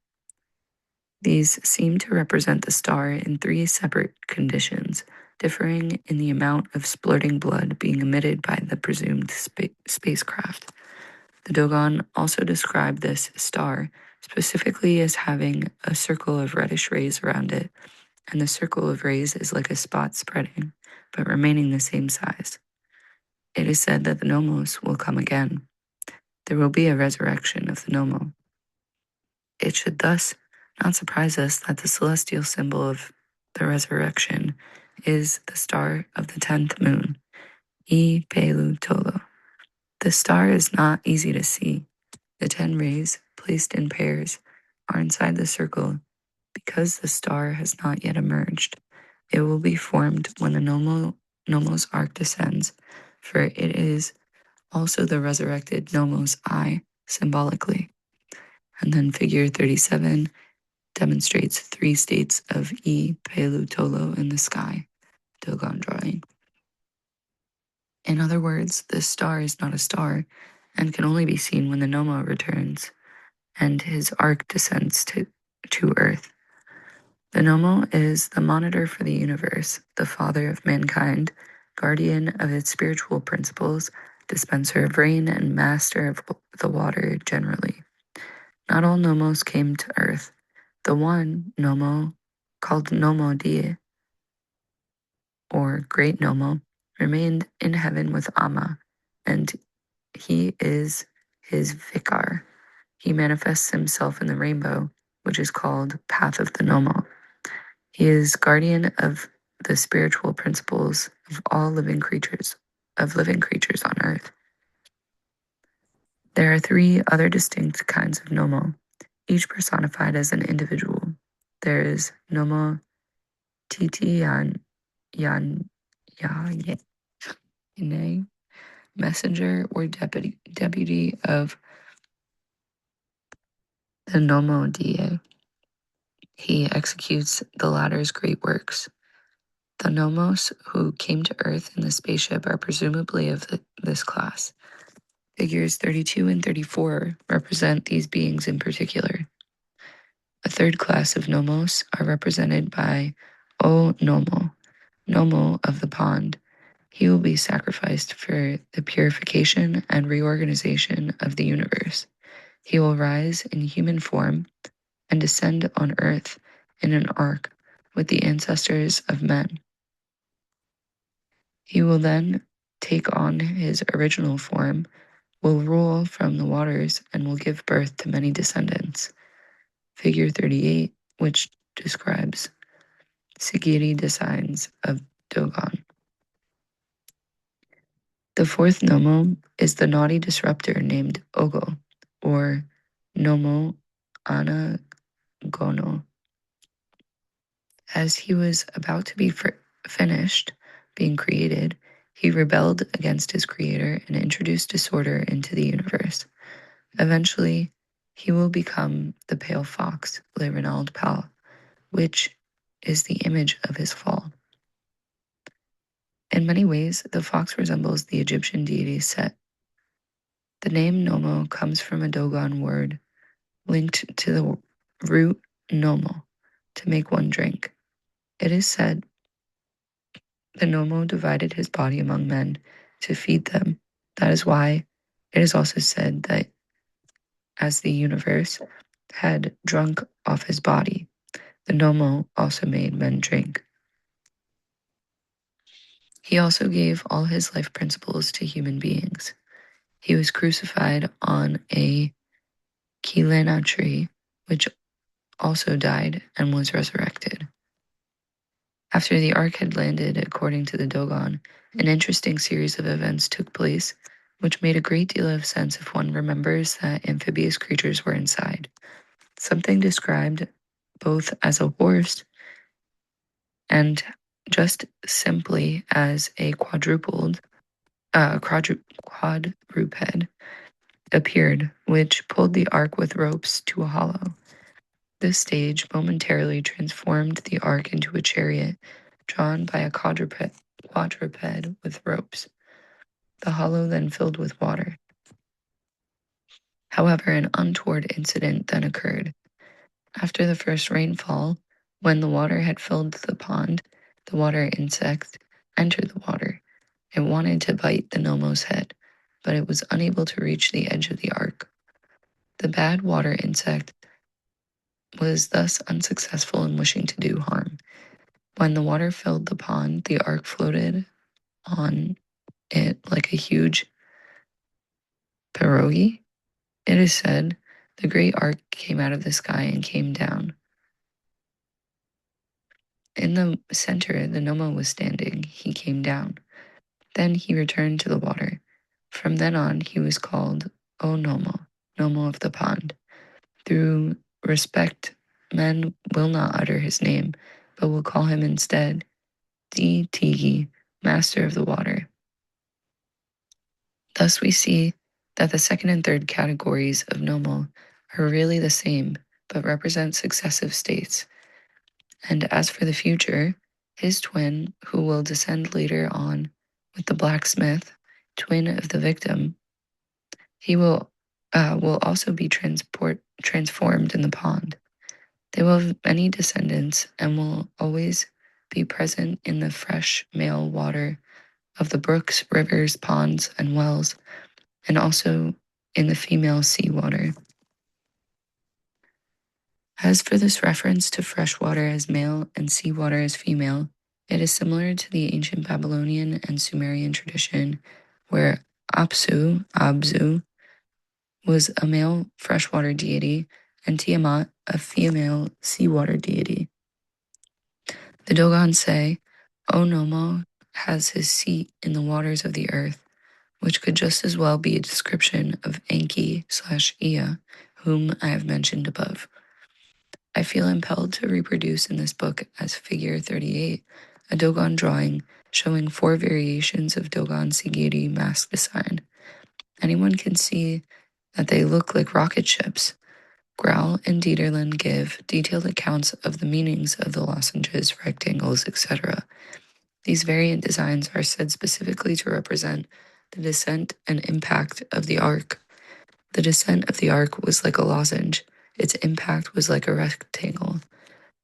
These seem to represent the star in 3 separate conditions, differing in the amount of splurting blood being emitted by the presumed spacecraft. The Dogon also described this star specifically as having a circle of reddish rays around it, and the circle of rays is like a spot spreading, but remaining the same size. It is said that the Nommos will come again. There will be a resurrection of the Nommo. It should thus not surprise us that the celestial symbol of the resurrection is the star of the 10th moon, E Pelu Tolo. The star is not easy to see. The 10 rays, placed in pairs, are inside the circle because the star has not yet emerged. It will be formed when the Nommo's arc descends, for it is also the resurrected Nommo's eye, symbolically. And then figure 37 demonstrates 3 states of E Pelu Tolo in the sky, Dogon drawing. In other words, this star is not a star and can only be seen when the Nommo returns and his arc descends to Earth. The Nommo is the monitor for the universe, the father of mankind, guardian of its spiritual principles, dispenser of rain, and master of the water generally. Not all Nommos came to Earth. The one Nommo, called Nommo Die, or Great Nommo, remained in heaven with Amma, and he is his vicar. He manifests himself in the rainbow, which is called Path of the Nommo. He is guardian of the spiritual principles of all living creatures on Earth. There are 3 other distinct kinds of Nommo, each personified as an individual. There is Nommo Titi Yan messenger or deputy of the Nommo Die. He executes the latter's great works. The Nommos who came to Earth in the spaceship are presumably of this class. Figures 32 and 34 represent these beings in particular. A 3rd class of Nommos are represented by O Nommo, Nommo of the pond. He will be sacrificed for the purification and reorganization of the universe. He will rise in human form and descend on Earth in an ark with the ancestors of men. He will then take on his original form, will rule from the waters, and will give birth to many descendants. Figure 38, which describes Sigiri designs of Dogon. The 4th Nommo is the naughty disruptor named Ogo, or Nommo Anagono. As he was about to be finished, being created, he rebelled against his creator and introduced disorder into the universe. Eventually, he will become the pale fox, Le Renald Pal, which is the image of his fall. In many ways, the fox resembles the Egyptian deity Set. The name Nommo comes from a Dogon word linked to the root Nommo, to make one drink. It is said the Nommo divided his body among men to feed them. That is why it is also said that as the universe, had drunk off his body. The Nommo also made men drink. He also gave all his life principles to human beings. He was crucified on a kilena tree, which also died and was resurrected. After the ark had landed, according to the Dogon, an interesting series of events took place, which made a great deal of sense if one remembers that amphibious creatures were inside. Something described both as a horse and just simply as a quadruped appeared, which pulled the ark with ropes to a hollow. This stage momentarily transformed the ark into a chariot drawn by a quadruped with ropes. The hollow then filled with water. However, an untoward incident then occurred. After the first rainfall, when the water had filled the pond, the water insect entered the water. It wanted to bite the Nommo's head, but it was unable to reach the edge of the ark. The bad water insect was thus unsuccessful in wishing to do harm. When the water filled the pond, the ark floated on it like a huge pierogi. It is said the great ark came out of the sky and came down. In the center, the Nommo was standing. He came down. Then he returned to the water. From then on, he was called O Nommo, Nommo of the pond. Through respect, men will not utter his name, but will call him instead Di Tigi, master of the water. Thus we see that the second and third categories of Nommo are really the same, but represent successive states. And as for the future, his twin, who will descend later on with the blacksmith, twin of the victim, he will also be transformed in the pond. They will have many descendants and will always be present in the fresh male water of the brooks, rivers, ponds, and wells, and also in the female sea water. As for this reference to fresh water as male and seawater as female, it is similar to the ancient Babylonian and Sumerian tradition, where Abzu, was a male freshwater deity, and Tiamat, a female seawater deity. The Dogon say, O Nommo has his seat in the waters of the earth, which could just as well be a description of Enki/Ea, whom I have mentioned above. I feel impelled to reproduce in this book as figure 38, a Dogon drawing showing 4 variations of Dogon Sigiri mask design. Anyone can see that they look like rocket ships. Growl and Dieterlen give detailed accounts of the meanings of the lozenges, rectangles, etc. These variant designs are said specifically to represent the descent and impact of the ark. The descent of the ark was like a lozenge. Its impact was like a rectangle.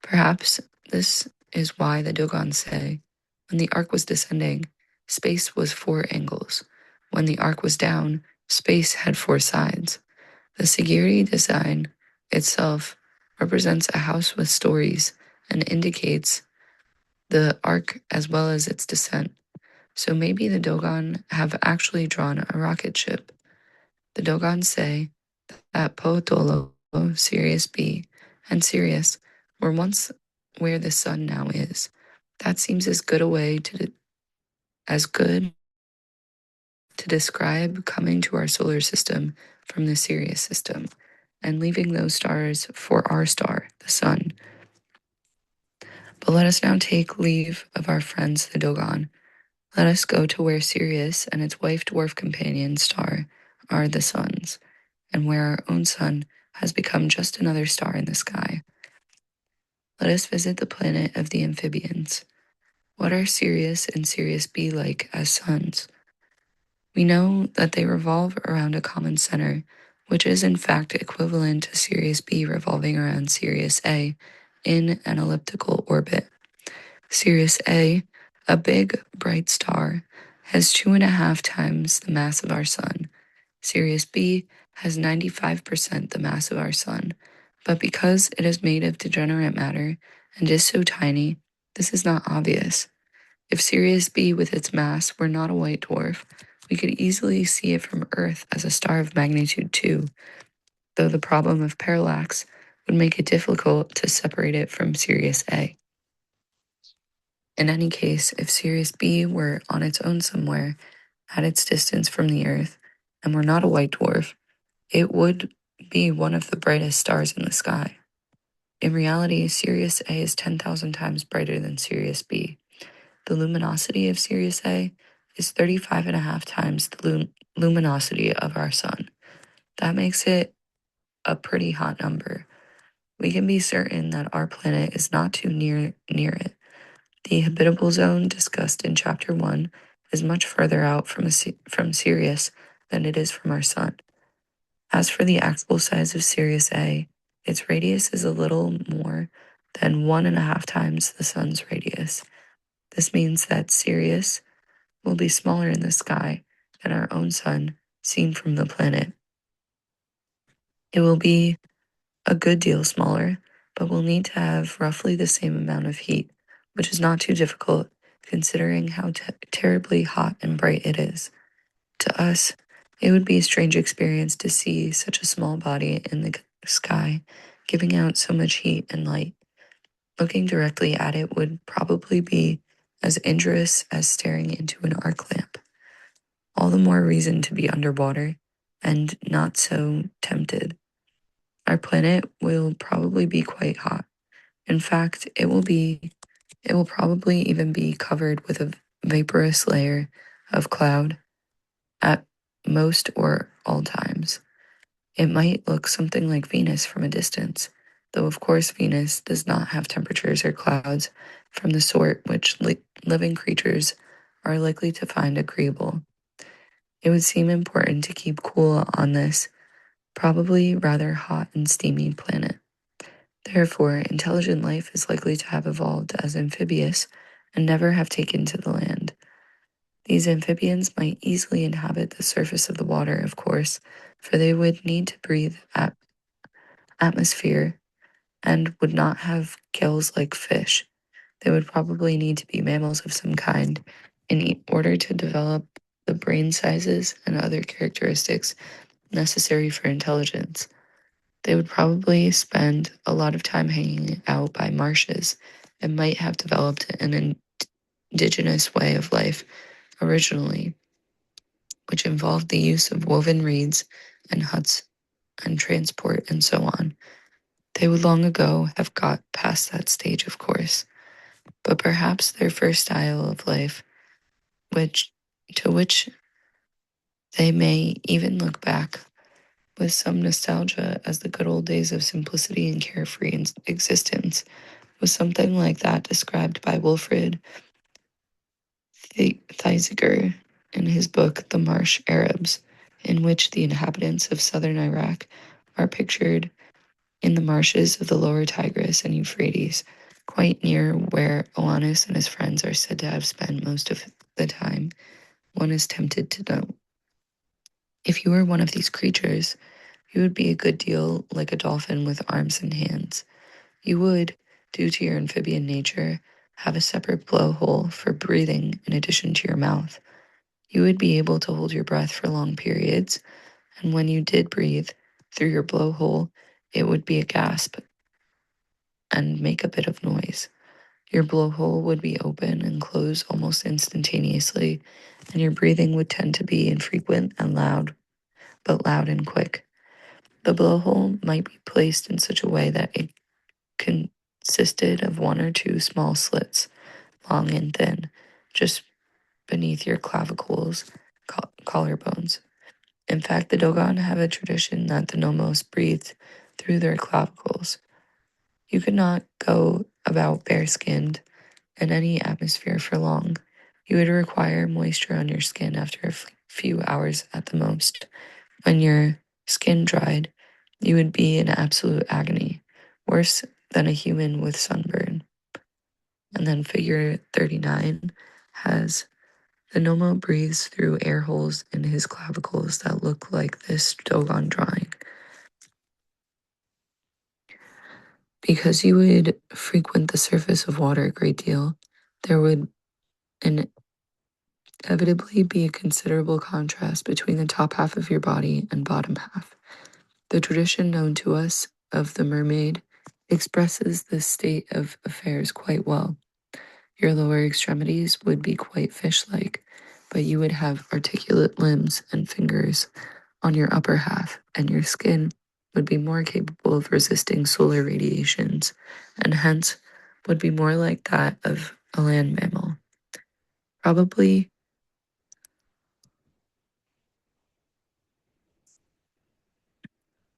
Perhaps this is why the Dogon say, when the ark was descending, space was 4 angles. When the ark was down, space had 4 sides. The Sigiri design itself represents a house with stories and indicates the ark as well as its descent. So maybe the Dogon have actually drawn a rocket ship. The Dogon say that Tolo, Sirius B, and Sirius were once where the sun now is. That seems as good a way to describe coming to our solar system from the Sirius system and leaving those stars for our star, the sun. But let us now take leave of our friends the Dogon. Let us go to where Sirius and its wife dwarf companion star are the suns, and where our own sun has become just another star in the sky. Let us visit the planet of the amphibians. What are Sirius and Sirius B like as suns? We know that they revolve around a common center, which is in fact equivalent to Sirius B revolving around Sirius A in an elliptical orbit. Sirius A, a big, bright star, has 2.5 times the mass of our sun. Sirius B has 95% the mass of our sun, But because it is made of degenerate matter and is so tiny, this is not obvious. If Sirius B with its mass were not a white dwarf, we could easily see it from Earth as a star of magnitude 2, though the problem of parallax would make it difficult to separate it from Sirius A. In any case, if Sirius B were on its own somewhere, at its distance from the Earth, and were not a white dwarf, it would be one of the brightest stars in the sky. In reality, Sirius A is 10,000 times brighter than Sirius B. The luminosity of Sirius A is 35.5 times the luminosity of our sun. That makes it a pretty hot number. We can be certain that our planet is not too near it. The habitable zone discussed in Chapter 1 is much further out from Sirius than it is from our sun. As for the actual size of Sirius A, its radius is a little more than 1.5 times the sun's radius. This means that Sirius will be smaller in the sky than our own sun seen from the planet. It will be a good deal smaller, but will need to have roughly the same amount of heat, which is not too difficult considering how terribly hot and bright it is. To us, it would be a strange experience to see such a small body in the sky giving out so much heat and light. Looking directly at it would probably be as injurious as staring into an arc lamp. All the more reason to be underwater and not so tempted. Our planet will probably be quite hot. In fact, it will probably even be covered with a vaporous layer of cloud at most or all times. It might look something like Venus from a distance, though of course Venus does not have temperatures or clouds from the sort which living creatures are likely to find agreeable. It would seem important to keep cool on this, probably rather hot and steamy planet. Therefore, intelligent life is likely to have evolved as amphibious and never have taken to the land. These amphibians might easily inhabit the surface of the water, of course, for they would need to breathe atmosphere and would not have gills like fish. They would probably need to be mammals of some kind in order to develop the brain sizes and other characteristics necessary for intelligence. They would probably spend a lot of time hanging out by marshes and might have developed an indigenous way of life originally, which involved the use of woven reeds and huts and transport and so on. They would long ago have got past that stage, of course, but perhaps their first style of life, to which they may even look back with some nostalgia as the good old days of simplicity and carefree existence, was something like that described by Wilfred Thesiger in his book The Marsh Arabs, in which the inhabitants of southern Iraq are pictured in the marshes of the lower Tigris and Euphrates, quite near where Oannes and his friends are said to have spent most of the time. One is tempted to know. If you were one of these creatures, you would be a good deal like a dolphin with arms and hands. You would, due to your amphibian nature, have a separate blowhole for breathing in addition to your mouth. You would be able to hold your breath for long periods, and when you did breathe through your blowhole, it would be a gasp and make a bit of noise. Your blowhole would be open and close almost instantaneously, and your breathing would tend to be infrequent and loud, but loud and quick. The blowhole might be placed in such a way that it consisted of one or two small slits, long and thin, just beneath your clavicles, collarbones. In fact, the Dogon have a tradition that the Nommos breathed through their clavicles. You could not go about bare-skinned in any atmosphere for long. You would require moisture on your skin after a few hours at the most. When your skin dried, you would be in absolute agony, worse than a human with sunburn. And then figure 39 has the Nommo breathes through air holes in his clavicles that look like this Dogon drawing. Because you would frequent the surface of water a great deal, there would inevitably be a considerable contrast between the top half of your body and bottom half. The tradition known to us of the mermaid expresses this state of affairs quite well. Your lower extremities would be quite fish-like, but you would have articulate limbs and fingers on your upper half, and your skin would be more capable of resisting solar radiations, and hence would be more like that of a land mammal. Probably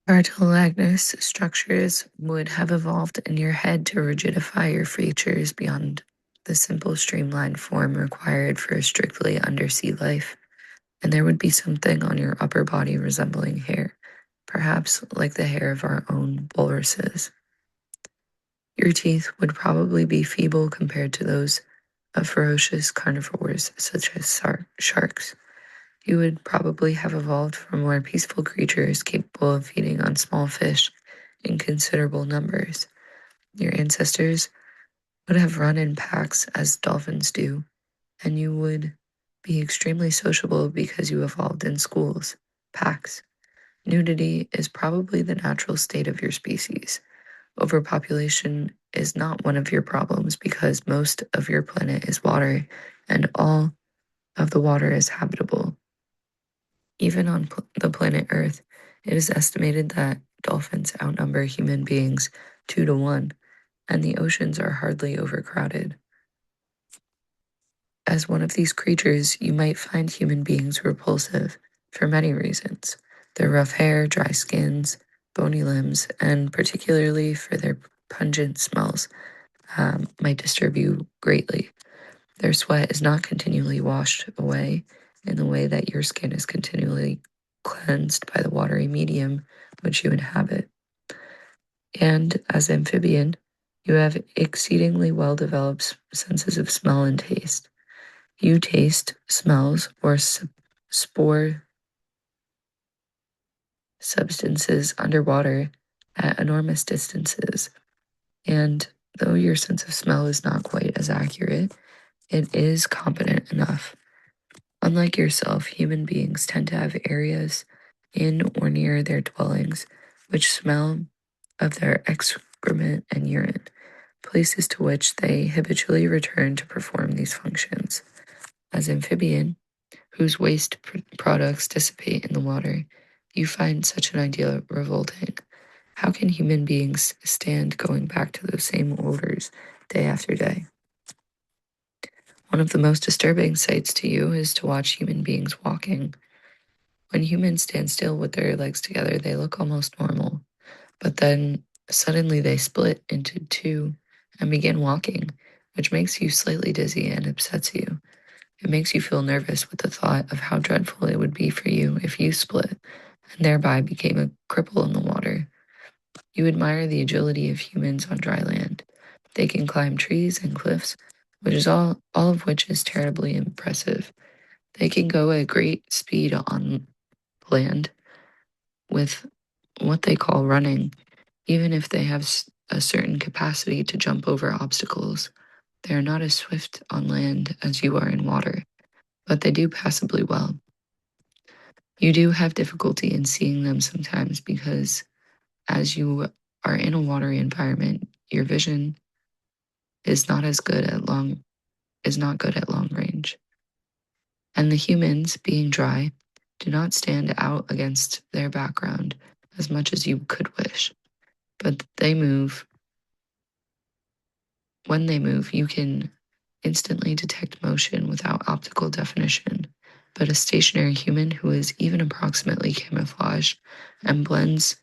cartilaginous structures would have evolved in your head to rigidify your features beyond the simple streamlined form required for a strictly undersea life, and there would be something on your upper body resembling hair, perhaps like the hair of our own walruses. Your teeth would probably be feeble compared to those of ferocious carnivores such as sharks. You would probably have evolved from more peaceful creatures capable of feeding on small fish in considerable numbers. Your ancestors would have run in packs as dolphins do, and you would be extremely sociable because you evolved in schools, packs. Nudity is probably the natural state of your species. Overpopulation is not one of your problems because most of your planet is water and all of the water is habitable. Even on the planet Earth, it is estimated that dolphins outnumber human beings 2 to 1, and the oceans are hardly overcrowded. As one of these creatures, you might find human beings repulsive for many reasons. Their rough hair, dry skins, bony limbs, and particularly for their pungent smells might disturb you greatly. Their sweat is not continually washed away in the way that your skin is continually cleansed by the watery medium which you inhabit. And as amphibian, you have exceedingly well-developed senses of smell and taste. You taste smells or spore substances underwater at enormous distances. And though your sense of smell is not quite as accurate, it is competent enough. Unlike yourself, human beings tend to have areas in or near their dwellings which smell of their excrement and urine, places to which they habitually return to perform these functions. As amphibian, whose waste products dissipate in the water, you find such an idea revolting. How can human beings stand going back to those same odors day after day? One of the most disturbing sights to you is to watch human beings walking. When humans stand still with their legs together, they look almost normal, but then suddenly they split into two and begin walking, which makes you slightly dizzy and upsets you. It makes you feel nervous with the thought of how dreadful it would be for you if you split and thereby became a cripple in the water. You admire the agility of humans on dry land. They can climb trees and cliffs, which is all of which is terribly impressive. They can go at great speed on land with what they call running, even if they have a certain capacity to jump over obstacles. They are not as swift on land as you are in water, but they do passably well. You do have difficulty in seeing them sometimes because as you are in a watery environment, your vision is not good at long range. And the humans, being dry, do not stand out against their background as much as you could wish. But when they move, you can instantly detect motion without optical definition. But a stationary human who is even approximately camouflaged and blends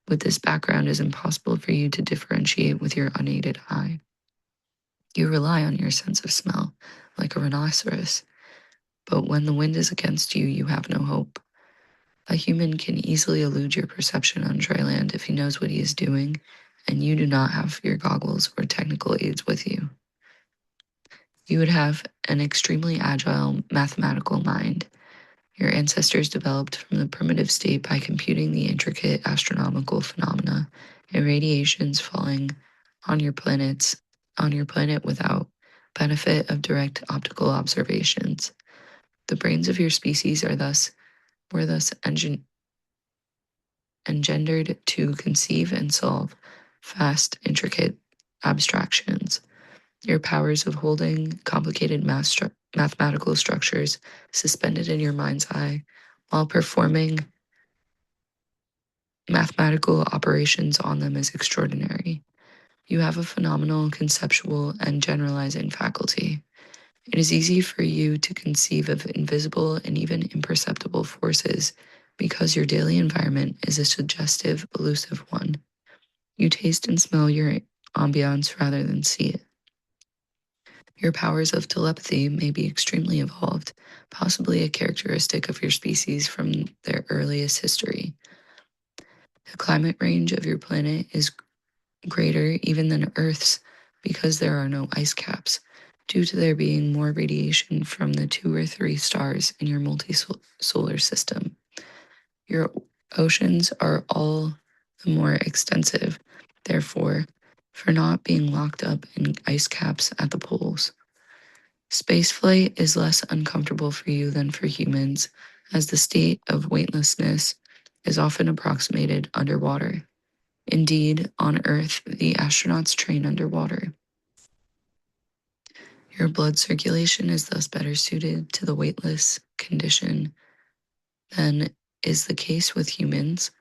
with this background is impossible for you to differentiate with your unaided eye. You rely on your sense of smell, like a rhinoceros, but when the wind is against you, you have no hope. A human can easily elude your perception on dry land if he knows what he is doing, and you do not have your goggles or technical aids with you. You would have an extremely agile mathematical mind. Your ancestors developed from the primitive state by computing the intricate astronomical phenomena and radiations falling on your planet without benefit of direct optical observations. The brains of your species were thus engendered to conceive and solve vast, intricate abstractions. Your powers of holding complicated mathematical structures suspended in your mind's eye while performing mathematical operations on them is extraordinary. You have a phenomenal conceptual and generalizing faculty. It is easy for you to conceive of invisible and even imperceptible forces because your daily environment is a suggestive, elusive one. You taste and smell your ambiance rather than see it. Your powers of telepathy may be extremely evolved, possibly a characteristic of your species from their earliest history. The climate range of your planet is greater even than Earth's because there are no ice caps, due to there being more radiation from the 2 or 3 stars in your multi-solar system. Your oceans are all the more extensive, therefore, for not being locked up in ice caps at the poles. Spaceflight is less uncomfortable for you than for humans, as the state of weightlessness is often approximated underwater. Indeed, on Earth, the astronauts train underwater. Your blood circulation is thus better suited to the weightless condition than is the case with humans,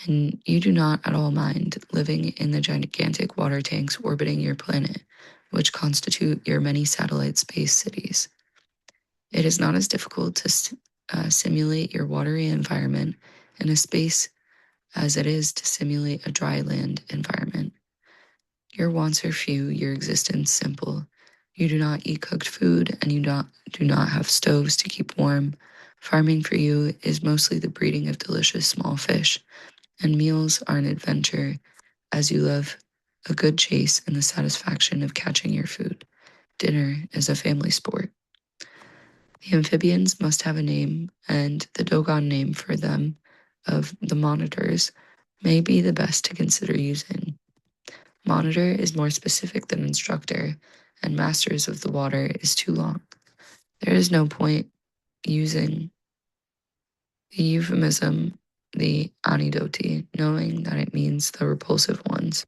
and you do not at all mind living in the gigantic water tanks orbiting your planet, which constitute your many satellite space cities. It is not as difficult to simulate your watery environment in a space as it is to simulate a dry land environment. Your wants are few, your existence simple. You do not eat cooked food, and you do not have stoves to keep warm. Farming for you is mostly the breeding of delicious small fish, and meals are an adventure, as you love a good chase and the satisfaction of catching your food. Dinner is a family sport. The amphibians must have a name, and the Dogon name for them of the monitors may be the best to consider using. Monitor is more specific than instructor, and masters of the water is too long. There is no point using the euphemism, the Anidoti, knowing that it means the repulsive ones.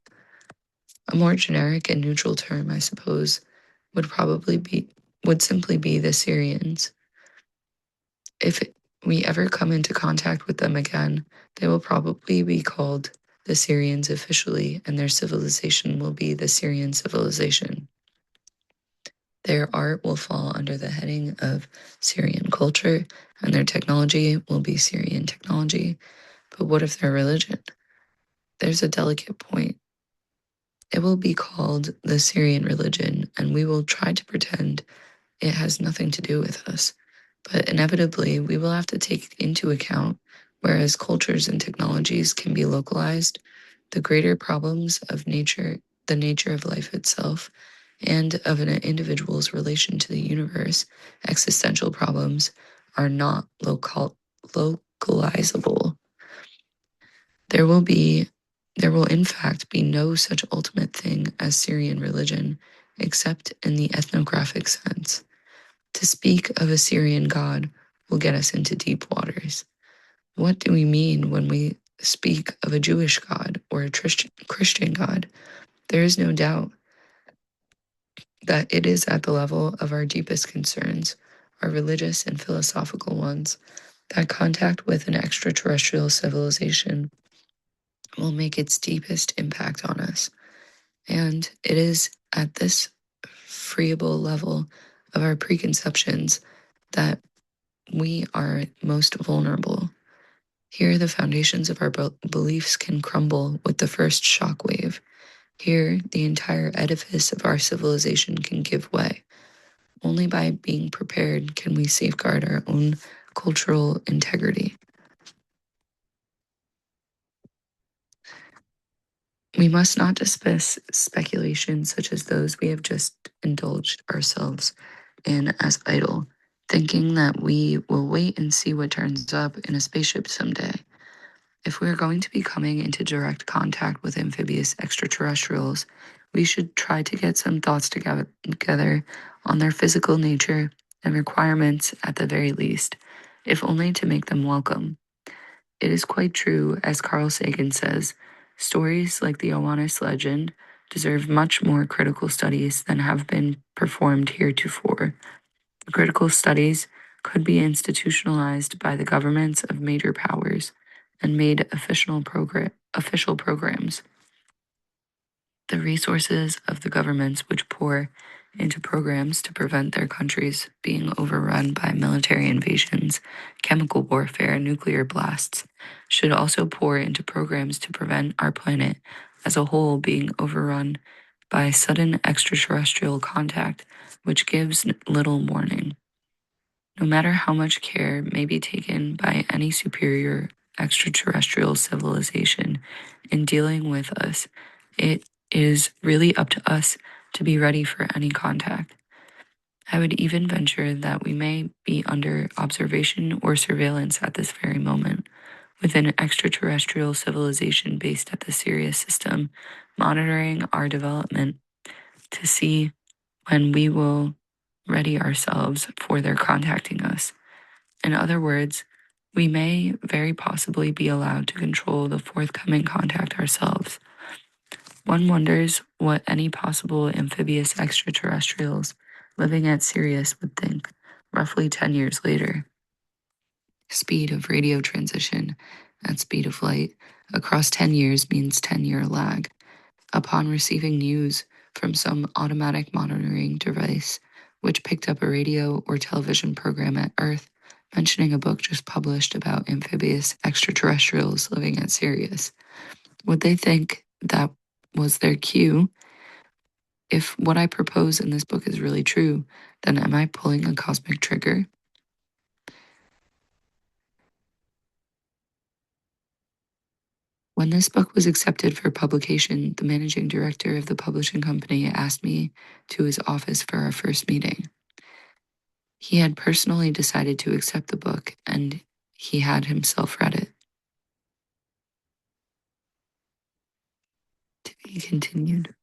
A more generic and neutral term, I suppose, would simply be the Syrians. If we ever come into contact with them again, they will probably be called the Syrians officially, and their civilization will be the Syrian civilization. Their art will fall under the heading of Syrian culture, and their technology will be Syrian technology. But what of their religion? There's a delicate point. It will be called the Syrian religion, and we will try to pretend it has nothing to do with us. But inevitably, we will have to take into account, whereas cultures and technologies can be localized, the greater problems of nature, the nature of life itself, and of an individual's relation to the universe, existential problems, are not localizable. There will in fact be no such ultimate thing as Syrian religion, except in the ethnographic sense. To speak of a Syrian god will get us into deep waters. What do we mean when we speak of a Jewish god or a Christian god? There is no doubt that it is at the level of our deepest concerns, our religious and philosophical ones, that contact with an extraterrestrial civilization will make its deepest impact on us. And it is at this friable level of our preconceptions that we are most vulnerable. Here, the foundations of our beliefs can crumble with the first shock wave. Here, the entire edifice of our civilization can give way. Only by being prepared can we safeguard our own cultural integrity. We must not dismiss speculations such as those we have just indulged ourselves in as idle, thinking that we will wait and see what turns up in a spaceship someday. If we are going to be coming into direct contact with amphibious extraterrestrials, we should try to get some thoughts together on their physical nature and requirements at the very least, if only to make them welcome. It is quite true, as Carl Sagan says, stories like the Oannes legend deserve much more critical studies than have been performed heretofore. The critical studies could be institutionalized by the governments of major powers and made official programs. The resources of the governments which pour into programs to prevent their countries being overrun by military invasions, chemical warfare, nuclear blasts, should also pour into programs to prevent our planet as a whole being overrun by sudden extraterrestrial contact, which gives little warning. No matter how much care may be taken by any superior extraterrestrial civilization in dealing with us, it is really up to us to be ready for any contact. I would even venture that we may be under observation or surveillance at this very moment, with an extraterrestrial civilization based at the Sirius system, monitoring our development to see when we will ready ourselves for their contacting us. In other words, we may very possibly be allowed to control the forthcoming contact ourselves. One wonders what any possible amphibious extraterrestrials living at Sirius would think, roughly 10 years later. Speed of radio transition at speed of light across 10 years means 10-year lag. Upon receiving news from some automatic monitoring device, which picked up a radio or television program at Earth mentioning a book just published about amphibious extraterrestrials living at Sirius, would they think that was their cue? If what I propose in this book is really true, then am I pulling a cosmic trigger? When this book was accepted for publication, the managing director of the publishing company asked me to his office for our first meeting. He had personally decided to accept the book, and he had himself read it. To be continued.